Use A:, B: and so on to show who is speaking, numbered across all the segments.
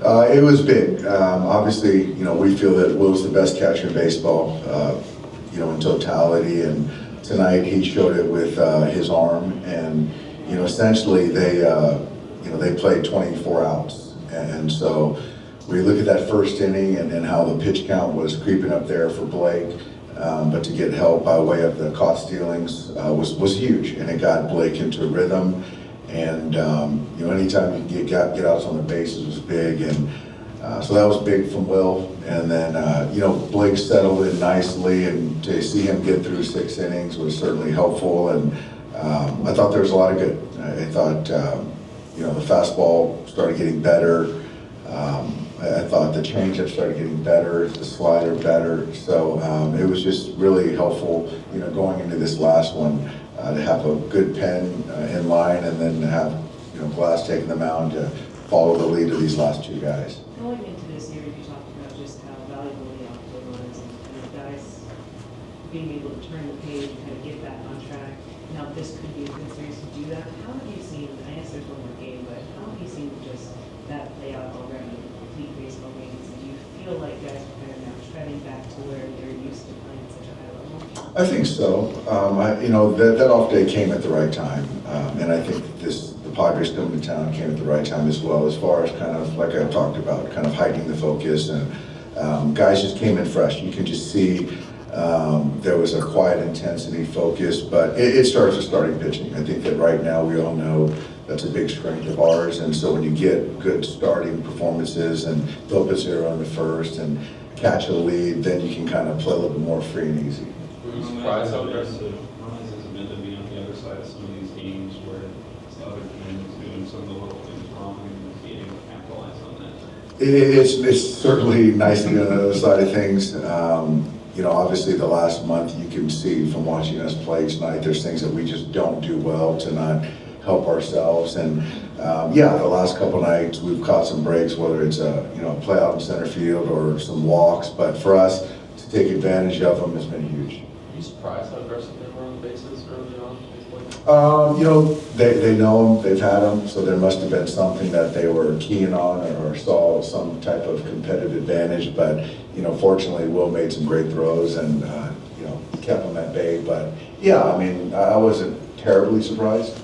A: It was big. Obviously, we feel that Will's the best catcher in baseball, in totality. And tonight he showed it with his arm. And essentially they played 24 outs. And so we look at that first inning and how the pitch count was creeping up there for Blake. But to get help by way of the caught stealings was huge, and it got Blake into rhythm. And anytime you can get outs on the bases was big, and so that was big from Will. And then Blake settled in nicely, and to see him get through 6 innings was certainly helpful. And I thought there was a lot of good. I thought the fastball started getting better. I thought the changeup started getting better, the slider better. So it was just really helpful, going into this last one, to have a good pen in line, and then to have Glass taking the mound to follow the lead of these last 2 guys.
B: Going into this series, you talked about just how valuable the outfield was, and guys being able to turn the page and kind of get back on track. Now, this could be a good series to do that. How have you seen? I guess there's one more game, but how have you seen just that play out already? Complete baseball games. Do you feel like guys are kind of now treading back to where they're used to playing at such a high level?
A: I think so. That off day came at the right time, and I think the Padres coming to town came at the right time as well, as far as kind of like I talked about, kind of heightening the focus, and guys just came in fresh. You can just see there was a quiet intensity, focus, but it starts with starting pitching. I think that right now we all know that's a big strength of ours, and so when you get good starting performances and build a 0 in the first and catch a lead, then you can kind of play a little bit more free and easy.
C: Were you surprised how aggressive Ron has been to be on the other side of some of these games where the other team is doing some of the little things wrong and being able to capitalize on that?
A: It's certainly nice to be on the other side of things. Obviously the last month you can see from watching us play tonight, there's things that we just don't do well to not help ourselves. And the last couple nights we've caught some breaks, whether it's a play out in center field or some walks. But for us to take advantage of them has been huge.
C: Are you surprised how aggressive they were on the bases early on?
A: They know them, they've had them, so there must have been something that they were keying on or saw some type of competitive advantage. But fortunately, Will made some great throws and kept them at bay. But I wasn't terribly surprised.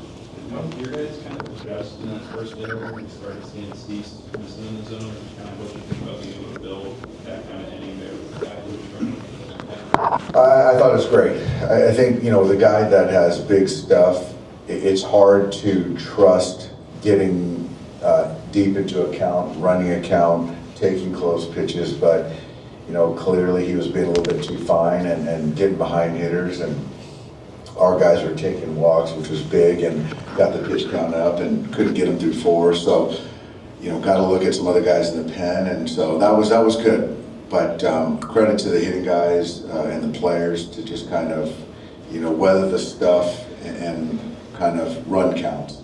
C: Your guys kind of adjust in that first inning when you started seeing Cease missing in the zone, and kind of what you think about being able to build that kind of inning there with the guy who was running.
A: I thought it was great. I think, the guy that has big stuff, it's hard to trust getting deep into a count, running a count, taking close pitches, but, clearly he was being a little bit too fine and getting behind hitters, and our guys were taking walks, which was big, and got the pitch count up and couldn't get them through 4. So, got to look at some other guys in the pen, and so that was good. But credit to the hitting guys and the players to just kind of, weather the stuff and kind of run counts.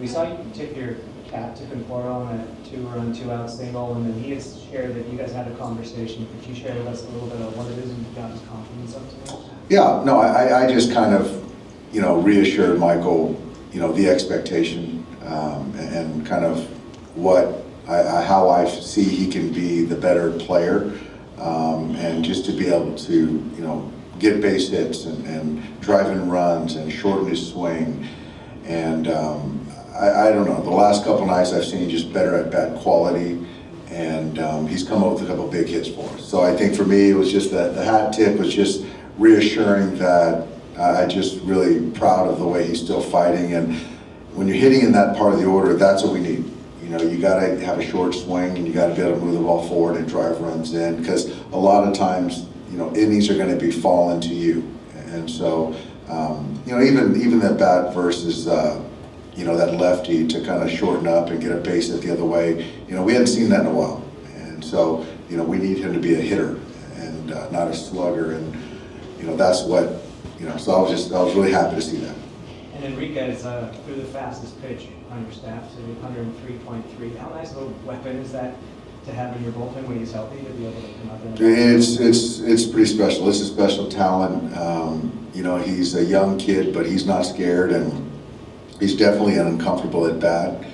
D: We saw you tip your cap to Conforto on a 2-run, 2-out single, and then he has shared that you guys had a conversation. Could you share with us a little bit of what it is and you got his confidence up to?
A: Yeah, no, I just kind of, reassured Michael, the expectation and kind of how I see he can be the better player, and just to be able to, get base hits and drive in runs and shorten his swing. And I don't know, the last couple nights I've seen just better at bat quality, and he's come up with a couple big hits for us. So I think for me it was just that the hat tip was just reassuring that I just really proud of the way he's still fighting. And when you're hitting in that part of the order, that's what we need. You got to have a short swing, and you got to be able to move the ball forward and drive runs in, because a lot of times, innings are going to be falling to you. And so, even that bat versus, that lefty to kind of shorten up and get a base hit the other way, we hadn't seen that in a while. And so, we need him to be a hitter and not a slugger. And, that's what, so I was really happy to see that.
D: And Henriquez threw the fastest pitch on your staff to 103.3. How nice of a weapon is that to have in your bullpen when he's healthy, to be able to come out there?
A: It's pretty special. It's a special talent. He's a young kid, but he's not scared, and he's definitely uncomfortable at bat.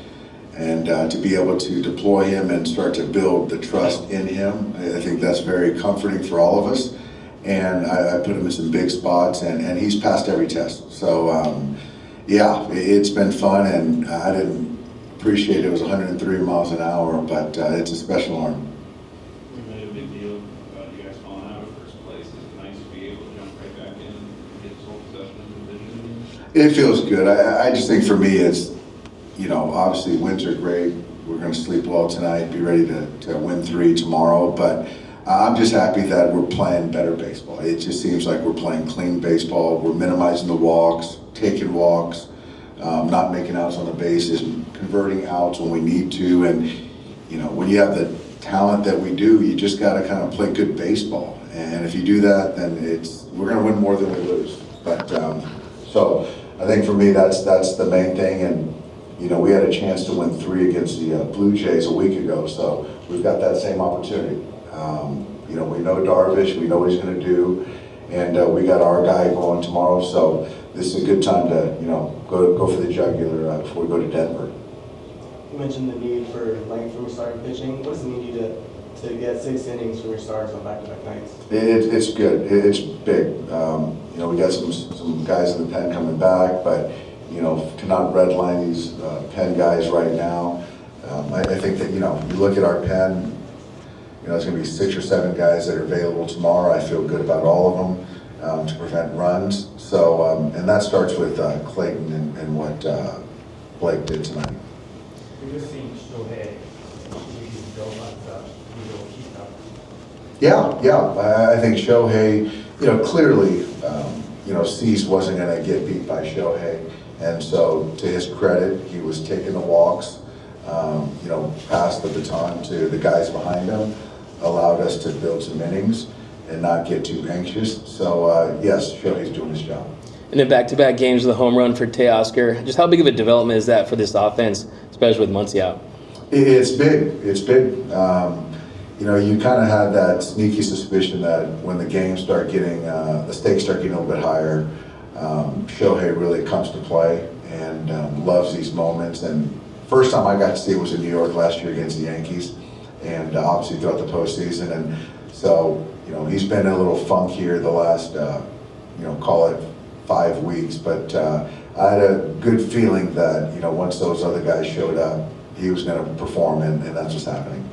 A: And to be able to deploy him and start to build the trust in him, I think that's very comforting for all of us. And I put him in some big spots, and he's passed every test. So yeah, it's been fun, and I didn't appreciate it was 103 miles an hour, but it's a special arm.
C: We made a big deal about you guys falling out of first place. Is it nice to be able to jump right back in and get sole possession of the division?
A: It feels good. I just think for me, it's, you know, obviously wins are great. We're going to sleep well tonight, be ready to win 3 tomorrow. But I'm just happy that we're playing better baseball. It just seems like we're playing clean baseball. We're minimizing the walks, taking walks, not making outs on the bases, converting outs when we need to. And, you know, when you have the talent that we do, you just got to kind of play good baseball. And if you do that, then we're going to win more than we lose. But so I think for me, that's the main thing. And you know, we had a chance to win 3 against the Blue Jays a week ago, so we've got that same opportunity. You know, we know Darvish, we know what he's going to do, and we got our guy going tomorrow, so this is a good time to, you know, go for the jugular before we go to Denver.
E: You mentioned the need for length from your starting pitching. What does it need you to get 6 innings from your starters on back-to-back nights?
A: It's good. It's big. You know, we got some guys in the pen coming back, but you know, to not redline these pen guys right now. I think that, you know, you look at our pen, you know, there's going to be 6 or 7 guys that are available tomorrow. I feel good about all of them to prevent runs. So, and that starts with Clayton and what Blake did tonight.
F: We're just seeing Shohei. We go like that. We will keep up.
A: Yeah. I think Shohei, you know, clearly, you know, Cease wasn't going to get beat by Shohei. And so, to his credit, he was taking the walks, you know, passed the baton to the guys behind him, allowed us to build some innings and not get too anxious. So, yes, Shohei's doing his job.
G: And then back-to-back games with a home run for Teoscar. Just how big of a development is that for this offense, especially with Muncy out?
A: It's big. It's big. You know, you kind of had that sneaky suspicion that when the games start getting, the stakes start getting a little bit higher, Shohei really comes to play and loves these moments. And first time I got to see it was in New York last year against the Yankees, and obviously throughout the postseason. And so, you know, he's been in a little funk here the last, you know, call it 5 weeks. But I had a good feeling that, you know, once those other guys showed up, he was going to perform, and that's what's happening.